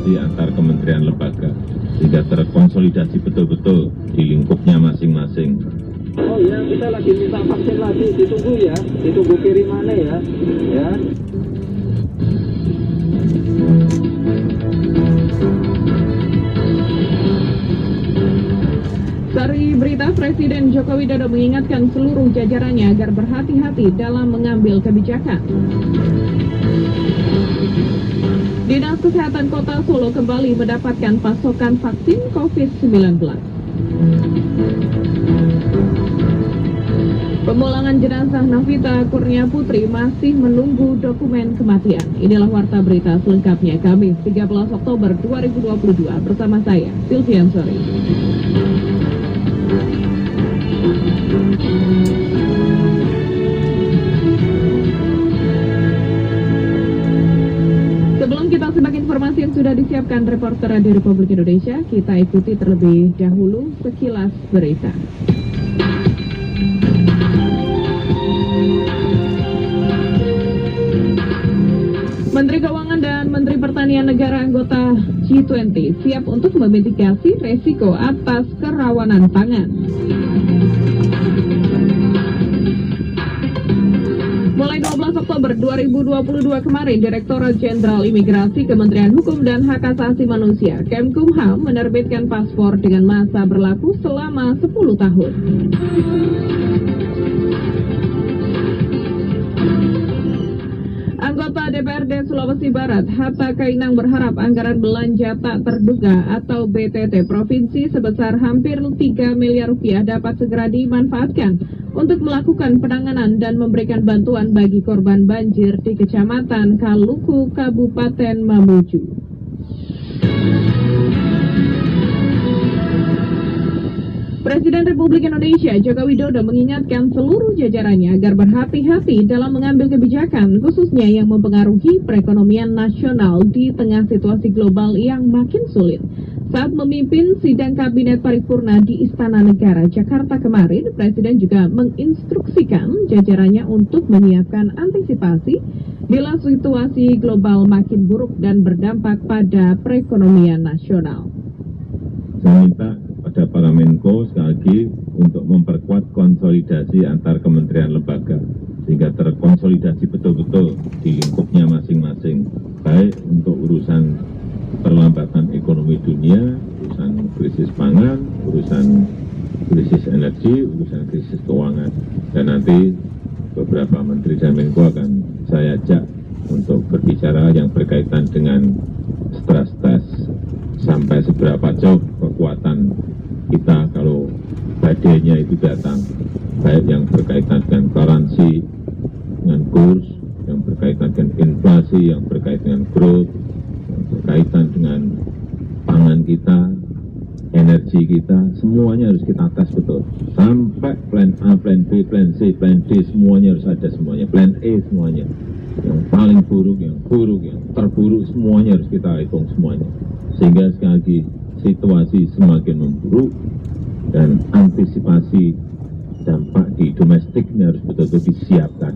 konsolidasi antar kementerian lembaga sehingga terkonsolidasi betul-betul di lingkupnya masing-masing. Oh ya, kita lagi minta vaksin lagi, ditunggu ya, ditunggu kirimannya ya. Dari berita, Presiden Joko Widodo mengingatkan seluruh jajarannya agar berhati-hati dalam mengambil kebijakan. Dinas Kesehatan Kota Solo kembali mendapatkan pasokan vaksin COVID-19. Pemulangan jenazah Novita Kurnia Putri masih menunggu dokumen kematian. Inilah warta berita selengkapnya Kamis 13 Oktober 2022 bersama saya, Sylvian Sori. Sebelum kita simak informasi yang sudah disiapkan reporter Radio Republik Indonesia, kita ikuti terlebih dahulu sekilas berita. Menteri Keuangan dan Menteri Pertanian negara anggota G20 siap untuk memitigasi resiko atas kerawanan pangan. Mulai 12 Oktober 2022 kemarin, Direktorat Jenderal Imigrasi Kementerian Hukum dan Hak Asasi Manusia Kemkumham menerbitkan paspor dengan masa berlaku selama 10 tahun. Anggota DPRD Sulawesi Barat, Hatta Kainang berharap anggaran belanja tak terduga atau BTT Provinsi sebesar hampir 3 miliar rupiah dapat segera dimanfaatkan untuk melakukan penanganan dan memberikan bantuan bagi korban banjir di Kecamatan Kaluku, Kabupaten Mamuju. Presiden Republik Indonesia Joko Widodo mengingatkan seluruh jajarannya agar berhati-hati dalam mengambil kebijakan, khususnya yang mempengaruhi perekonomian nasional di tengah situasi global yang makin sulit. Saat memimpin sidang Kabinet Paripurna di Istana Negara, Jakarta kemarin, Presiden juga menginstruksikan jajarannya untuk menyiapkan antisipasi bila situasi global makin buruk dan berdampak pada perekonomian nasional. Saya minta pada para Menko sekali lagi untuk memperkuat konsolidasi antar kementerian lembaga sehingga terkonsolidasi betul-betul di lingkupnya masing-masing, baik untuk urusan perlambatan ekonomi dunia, urusan krisis pangan, urusan krisis energi, urusan krisis keuangan, dan nanti beberapa menteri dan Menko akan saya ajak untuk berbicara yang berkaitan dengan stres sampai seberapa jauh kekuatan kita kalau badainya itu datang, baik yang berkaitan dengan currency, dengan kurs, yang berkaitan dengan inflasi, yang berkaitan dengan growth, yang berkaitan dengan pangan kita, energi kita, semuanya harus kita tes betul. Sampai plan A, plan B, plan C, plan D, semuanya harus ada semuanya. Plan E semuanya. Yang paling buruk, yang terburuk, semuanya harus kita hitung semuanya. Sehingga sekali lagi situasi semakin memburuk dan antisipasi dampak di domestik ini harus betul-betul disiapkan.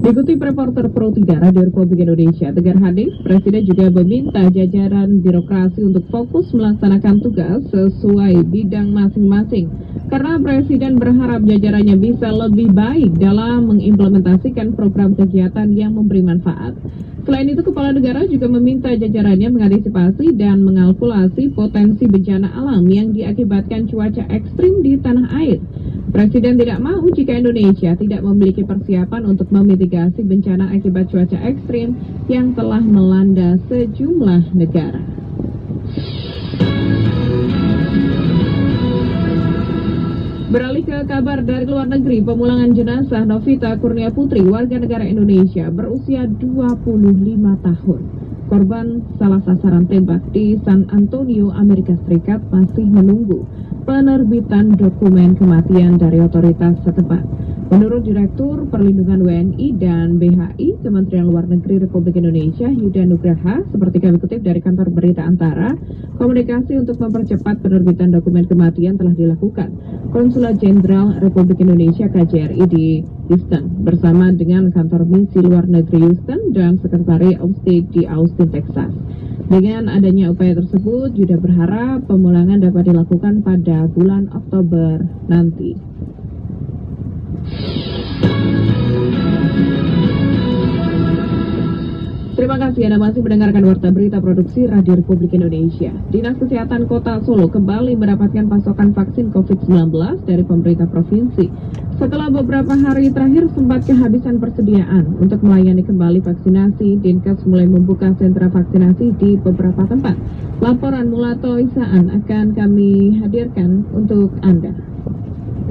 Dikutip reporter Pro 3 Radio Republik Indonesia, Tegar Hadi, Presiden juga meminta jajaran birokrasi untuk fokus melaksanakan tugas sesuai bidang masing-masing. Karena Presiden berharap jajarannya bisa lebih baik dalam mengimplementasikan program kegiatan yang memberi manfaat. Selain itu, Kepala Negara juga meminta jajarannya mengantisipasi dan mengalkulasi potensi bencana alam yang diakibatkan cuaca ekstrim di tanah air. Presiden tidak mau jika Indonesia tidak memiliki persiapan untuk memitigasi bencana akibat cuaca ekstrim yang telah melanda sejumlah negara. Beralih ke kabar dari luar negeri, pemulangan jenazah Novita Kurnia Putri, warga negara Indonesia berusia 25 tahun. Korban salah sasaran tembak di San Antonio, Amerika Serikat masih menunggu penerbitan dokumen kematian dari otoritas setempat. Menurut Direktur Perlindungan WNI dan BHI Kementerian Luar Negeri Republik Indonesia, Yuda Nugraha, seperti kami kutip dari kantor berita Antara, komunikasi untuk mempercepat penerbitan dokumen kematian telah dilakukan Konsulat Jenderal Republik Indonesia KJRI di Houston bersama dengan kantor misi luar negeri Houston dan sekretari Austin di Austin, Texas. Dengan adanya upaya tersebut, Judah berharap pemulangan dapat dilakukan pada bulan Oktober nanti. Terima kasih Anda masih mendengarkan Warta Berita Produksi Radio Republik Indonesia. Dinas Kesehatan Kota Solo kembali mendapatkan pasokan vaksin COVID-19 dari pemerintah provinsi. Setelah beberapa hari terakhir sempat kehabisan persediaan untuk melayani kembali vaksinasi, Dinkes mulai membuka sentra vaksinasi di beberapa tempat. Laporan Mulato Isaan akan kami hadirkan untuk Anda.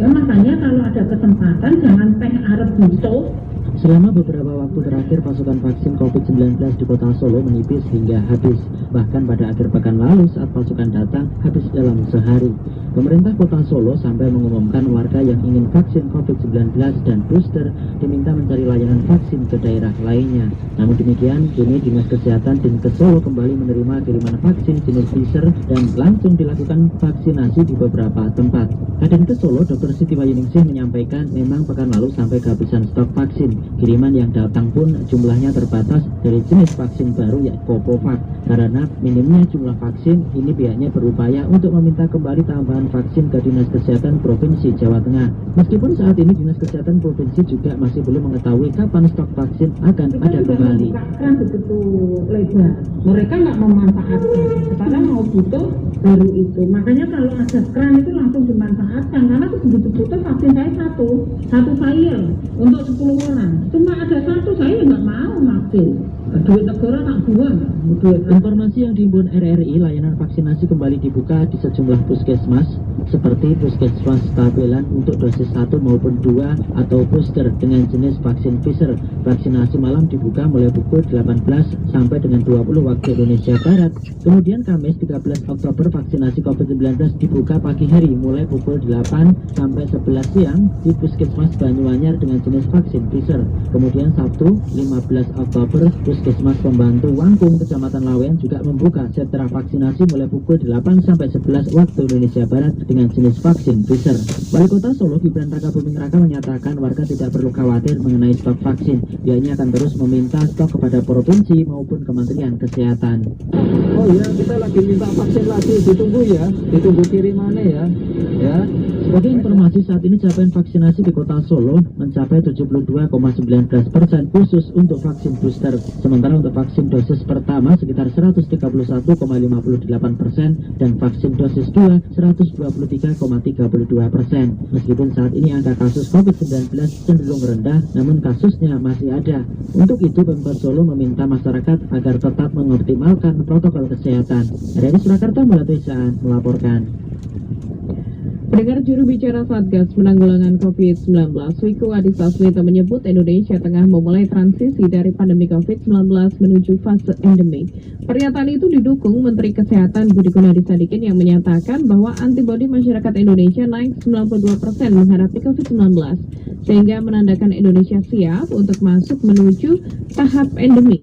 Ya makanya kalau ada kesempatan jangan teh arep butuh. Selama beberapa waktu terakhir pasokan vaksin COVID-19 di Kota Solo menipis hingga habis. Bahkan pada akhir pekan lalu saat pasokan datang habis dalam sehari. Pemerintah Kota Solo sampai mengumumkan warga yang ingin vaksin COVID-19 dan booster diminta mencari layanan vaksin ke daerah lainnya. Namun demikian, kini Dinas Kesehatan Dinkes Solo kembali menerima kiriman vaksin jenis Pfizer dan langsung dilakukan vaksinasi di beberapa tempat. Kadinkes Solo Dr. Siti Wahyuningsih menyampaikan memang pekan lalu sampai kehabisan stok vaksin. Kiriman yang datang pun jumlahnya terbatas dari jenis vaksin baru yaitu Covovax. Karena minimnya jumlah vaksin, ini pihaknya berupaya untuk meminta kembali tambahan vaksin ke Dinas Kesehatan Provinsi Jawa Tengah. Meskipun saat ini Dinas Kesehatan Provinsi juga masih belum mengetahui kapan stok vaksin akan ada kembali. Kan begitu lebar, mereka nggak memanfaatkan. Sekarang mau butuh baru itu. Makanya kalau ada keran itu langsung dimanfaatkan. Karena begitu butuh vaksin saya satu vial untuk 10 orang. Cuma ada satu, saya nggak mau vaksin. Duit negara tak buang. Informasi yang dihimpun RRI, layanan vaksinasi kembali dibuka di sejumlah puskesmas seperti puskesmas Stabelan untuk dosis 1 maupun 2 atau booster dengan jenis vaksin Pfizer. Vaksinasi malam dibuka mulai pukul 18 sampai dengan 20 waktu Indonesia Barat. Kemudian Kamis 13 Oktober vaksinasi COVID-19 dibuka pagi hari mulai pukul 8 sampai 11 siang di puskesmas Banyuanyar dengan jenis vaksin Pfizer. Kemudian Sabtu 15 Oktober Puskesmas Pembantu Wangkung Kecamatan Lawean juga membuka sentra vaksinasi mulai pukul 8 sampai 11 waktu Indonesia Barat dengan jenis vaksin Pfizer. Wali Kota Solo Gibran Rakabuming Raka menyatakan warga tidak perlu khawatir mengenai stok vaksin. Pihaknya akan terus meminta stok kepada provinsi maupun Kementerian Kesehatan. Oh ya, kita lagi minta vaksin lagi, ditunggu kirimannya ya. Sebagai informasi, saat ini capaian vaksinasi di Kota Solo mencapai 72,19% khusus untuk vaksin booster. Sementara untuk vaksin dosis pertama sekitar 131,58% dan vaksin dosis 2 123,32%. Meskipun saat ini angka kasus COVID-19 cenderung rendah, namun kasusnya masih ada. Untuk itu, Pemkot Solo meminta masyarakat agar tetap mengoptimalkan protokol kesehatan. Dari Surakarta, Mulato Isaan melaporkan. Pendengar juru bicara Satgas Penanggulangan COVID-19, Wiku Adhisa Smito menyebut Indonesia tengah memulai transisi dari pandemi COVID-19 menuju fase endemi. Pernyataan itu didukung Menteri Kesehatan Budi Gunadi Sadikin yang menyatakan bahwa antibodi masyarakat Indonesia naik 92% menghadapi COVID-19, sehingga menandakan Indonesia siap untuk masuk menuju tahap endemi.